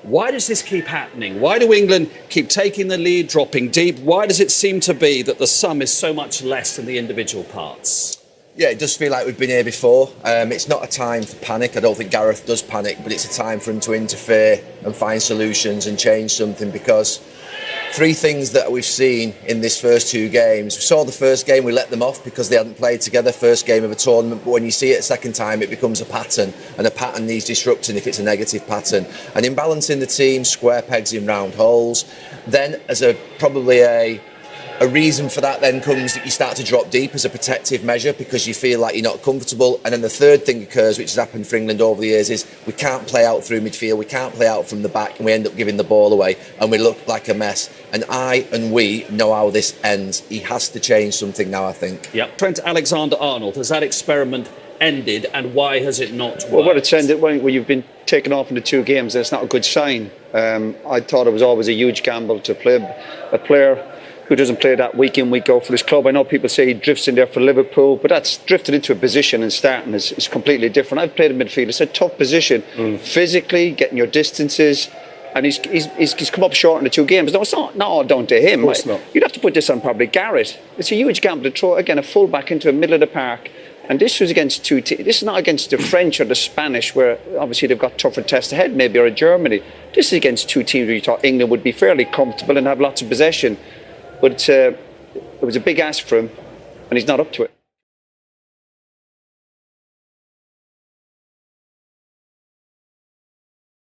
Why does this keep happening? Why do England keep taking the lead, dropping deep? Why does it seem to be that the sum is so much less than the individual parts? Yeah, it does feel like we've been here before. It's not a time for panic. I don't think Gareth does panic, but it's a time for him to interfere and find solutions and change something, because three things that we've seen in this first two games. We saw the first game, we let them off because they hadn't played together, first game of a tournament, but when you see it a second time, it becomes a pattern, and a pattern needs disrupting if it's a negative pattern. And in balancing the team, square pegs in round holes, then as probably a reason for that then comes that you start to drop deep as a protective measure because you feel like you're not comfortable. And then the third thing occurs, which has happened for England over the years, is we can't play out through midfield, we can't play out from the back, and we end up giving the ball away and we look like a mess. And we know how this ends. He has to change something now, I think. Yep. Trent Alexander-Arnold, has that experiment ended, and why has it not worked? Well, it's ended when you've been taken off in the two games. That's not a good sign. I thought it was always a huge gamble to play a player who doesn't play that week in, week out for this club. I know people say he drifts in there for Liverpool, but that's drifted into a position and starting is completely different. I've played in midfield. It's a tough position, physically, getting your distances, and he's come up short in the two games. No, it's not all down to him. You'd have to put this on probably Garrett. It's a huge gamble to throw, again, a full-back into the middle of the park. And this was against two teams. This is not against the French or the Spanish, where obviously they've got tougher tests ahead, maybe, or Germany. This is against two teams where you thought England would be fairly comfortable and have lots of possession. But it was a big ask for him, and he's not up to it.